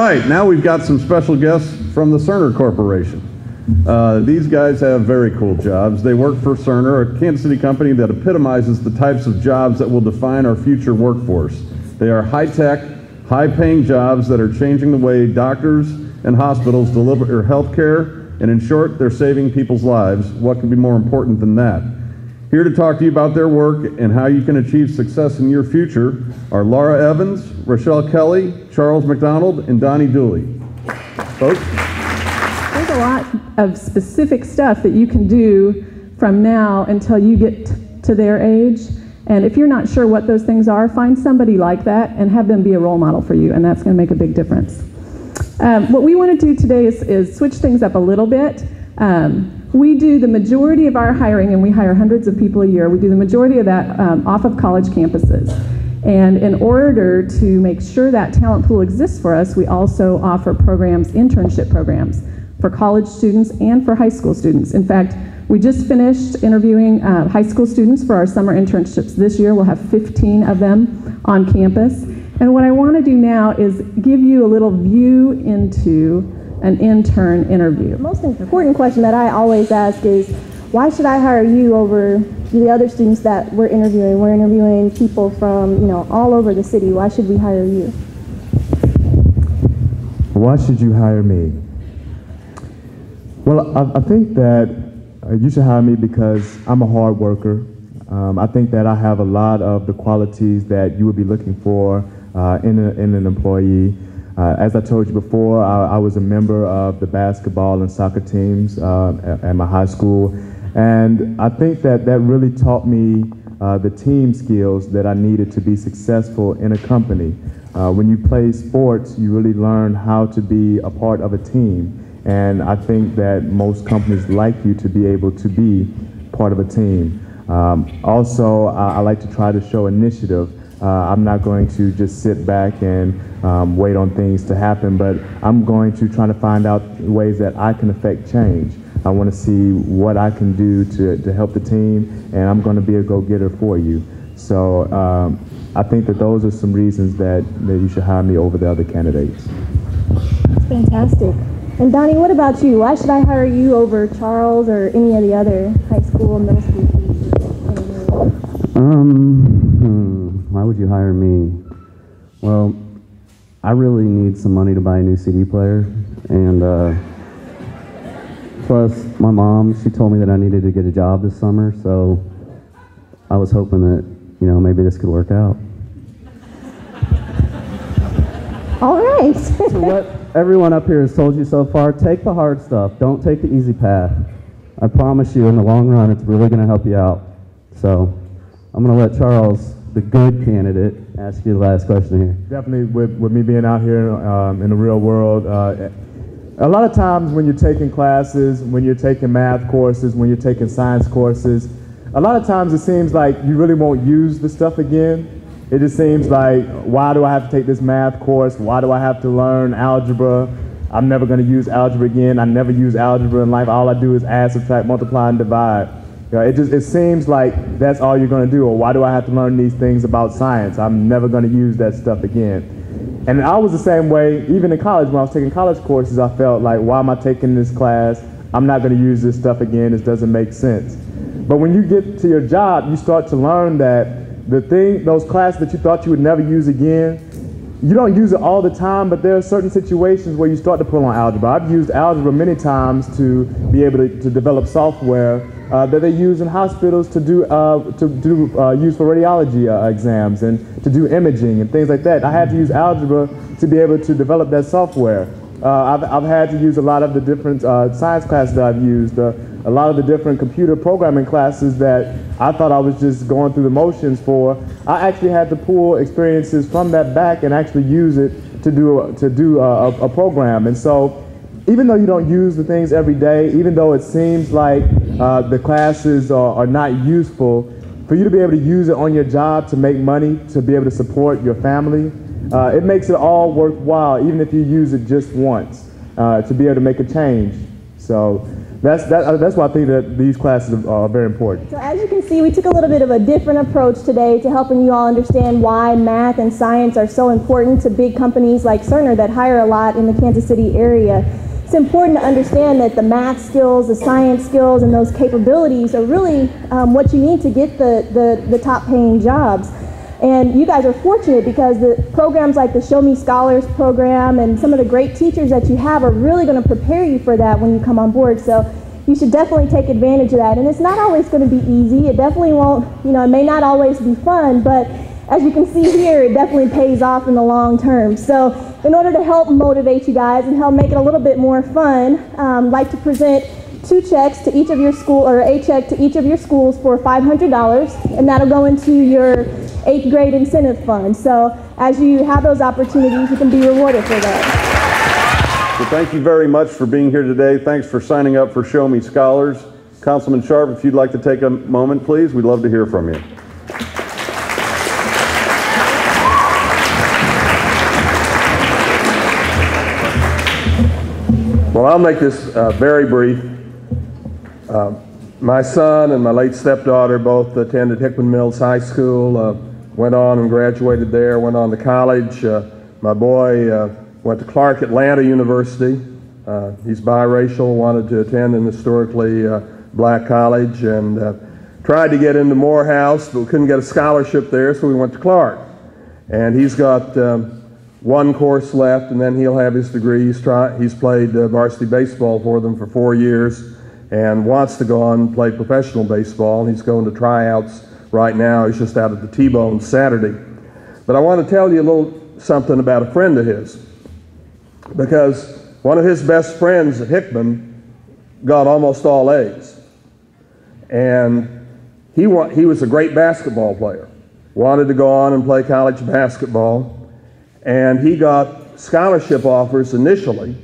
right, now we've got some special guests from the Cerner Corporation. These guys have very cool jobs. They work for Cerner, a Kansas City company that epitomizes the types of jobs that will define our future workforce. They are high-tech, high-paying jobs that are changing the way doctors and hospitals deliver health care, and in short, they're saving people's lives. What could be more important than that? Here to talk to you about their work and how you can achieve success in your future are Laura Evans, Rochelle Kelly, Charles McDonald, and Donnie Dooley. Folks? There's a lot of specific stuff that you can do from now until you get to their age. And if you're not sure what those things are, find somebody like that and have them be a role model for you, and that's going to make a big difference. What we want to do today is switch things up a little bit. We do the majority of our hiring, and we hire hundreds of people a year. We do the majority of that off of college campuses. And in order to make sure that talent pool exists for us, we also offer programs, internship programs, for college students and for high school students. In fact, we just finished interviewing high school students for our summer internships this year. We'll have 15 of them on campus. And what I want to do now is give you a little view into an intern interview. The most important question that I always ask is, why should I hire you over the other students that we're interviewing? We're interviewing people from, all over the city. Why should we hire you? Why should you hire me? Well, I think that you should hire me because I'm a hard worker. I think that I have a lot of the qualities that you would be looking for in an employee. As I told you before, I was a member of the basketball and soccer teams at my high school, and I think that really taught me the team skills that I needed to be successful in a company. When you play sports, you really learn how to be a part of a team, and I think that most companies like you to be able to be part of a team. Also, I like to try to show initiative. I'm not going to just sit back and wait on things to happen, but I'm going to try to find out ways that I can affect change. I want to see what I can do to help the team, and I'm going to be a go-getter for you. So I think that those are some reasons that you should hire me over the other candidates. That's fantastic. And Donnie, what about you? Why should I hire you over Charles or any of the other high school and middle school students? Why would you hire me? Well, I really need some money to buy a new CD player, and plus my mom, she told me that I needed to get a job this summer, so I was hoping that, maybe this could work out. All right. So what everyone up here has told you so far, take the hard stuff. Don't take the easy path. I promise you, in the long run, it's really going to help you out. So I'm going to let Charles, the good candidate, ask you the last question here. Definitely, with me being out here in the real world, a lot of times when you're taking classes, when you're taking math courses, when you're taking science courses, a lot of times it seems like you really won't use the stuff again. It just seems like, why do I have to take this math course? Why do I have to learn algebra? I'm never going to use algebra again. I never use algebra in life. All I do is add, subtract, multiply, and divide. It seems like that's all you're going to do. Or why do I have to learn these things about science? I'm never going to use that stuff again. And I was the same way, even in college. When I was taking college courses, I felt like, why am I taking this class? I'm not going to use this stuff again. This doesn't make sense. But when you get to your job, you start to learn that those classes that you thought you would never use again, you don't use it all the time, but there are certain situations where you start to pull on algebra. I've used algebra many times to be able to develop software that they use in hospitals to use for radiology exams and to do imaging and things like that. I had to use algebra to be able to develop that software. I've had to use a lot of the different science classes that I've used, a lot of the different computer programming classes that I thought I was just going through the motions for. I actually had to pull experiences from that back and actually use it to do a program. And so even though you don't use the things every day, even though it seems like the classes are not useful, for you to be able to use it on your job to make money, to be able to support your family, it makes it all worthwhile, even if you use it just once, to be able to make a change. So That's why I think that these classes are very important. So as you can see, we took a little bit of a different approach today to helping you all understand why math and science are so important to big companies like Cerner that hire a lot in the Kansas City area. It's important to understand that the math skills, the science skills, and those capabilities are really what you need to get the top paying jobs. And you guys are fortunate because the programs like the Show Me Scholars program and some of the great teachers that you have are really going to prepare you for that when you come on board. So you should definitely take advantage of that. And it's not always going to be easy. It definitely won't, it may not always be fun, but as you can see here, it definitely pays off in the long term. So in order to help motivate you guys and help make it a little bit more fun, I'd like to present 2 checks to each of your school, or a check to each of your schools for $500, and that'll go into your 8th grade incentive fund. So as you have those opportunities, you can be rewarded for that. So thank you very much for being here today. Thanks for signing up for Show Me Scholars. Councilman Sharp, if you'd like to take a moment, please, we'd love to hear from you. Well, I'll make this very brief. My son and my late stepdaughter both attended Hickman Mills High School, went on and graduated there, went on to college. My boy went to Clark Atlanta University. He's biracial, wanted to attend an historically black college, and tried to get into Morehouse, but couldn't get a scholarship there, so we went to Clark. And he's got 1 course left, and then he'll have his degree. He's played varsity baseball for them for 4 years and wants to go on and play professional baseball. He's going to tryouts right now. He's just out at the T-Bone Saturday. But I want to tell you a little something about a friend of his, because one of his best friends at Hickman got almost all A's. And he was a great basketball player, wanted to go on and play college basketball, and he got scholarship offers initially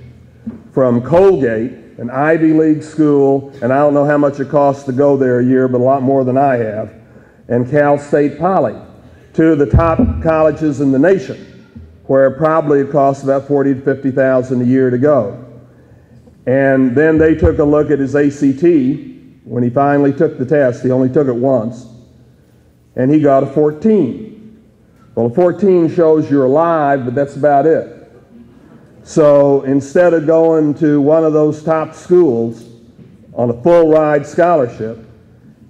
from Colgate, an Ivy League school, and I don't know how much it costs to go there a year, but a lot more than I have, and Cal State Poly, 2 of the top colleges in the nation, where probably it costs about $40,000 to $50,000 a year to go. And then they took a look at his ACT. When he finally took the test, he only took it once, and he got a 14. Well, a 14 shows you're alive, but that's about it. So instead of going to one of those top schools on a full ride scholarship,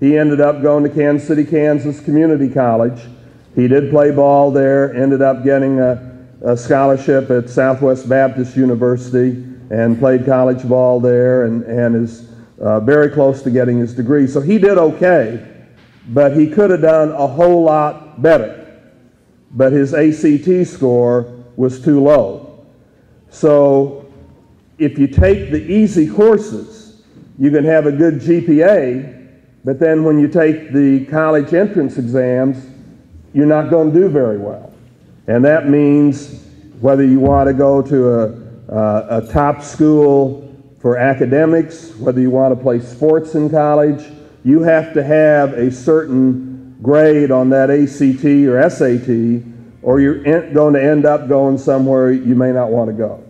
he ended up going to Kansas City, Kansas Community College. He did play ball there, ended up getting a scholarship at Southwest Baptist University and played college ball there, and is very close to getting his degree. So he did okay, but he could have done a whole lot better. But his ACT score was too low. So if you take the easy courses, you can have a good GPA, but then when you take the college entrance exams, you're not going to do very well. And that means whether you want to go to a top school for academics, whether you want to play sports in college, you have to have a certain grade on that ACT or SAT, or you're going to end up going somewhere you may not want to go.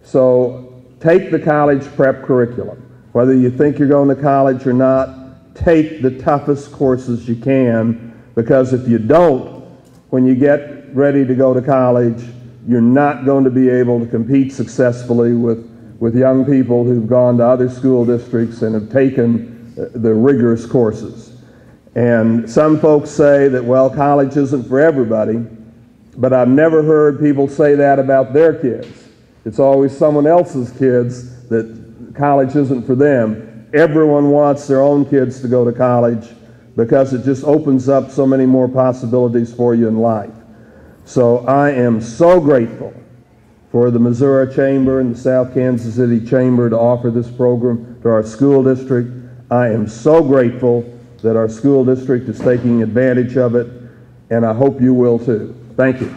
So take the college prep curriculum. Whether you think you're going to college or not, take the toughest courses you can, because if you don't, when you get ready to go to college, you're not going to be able to compete successfully with young people who've gone to other school districts and have taken the rigorous courses. And some folks say that, well, college isn't for everybody, but I've never heard people say that about their kids. It's always someone else's kids that college isn't for them. Everyone wants their own kids to go to college because it just opens up so many more possibilities for you in life. So I am so grateful for the Missouri Chamber and the South Kansas City Chamber to offer this program to our school district. I am so grateful that our school district is taking advantage of it, and I hope you will too. Thank you.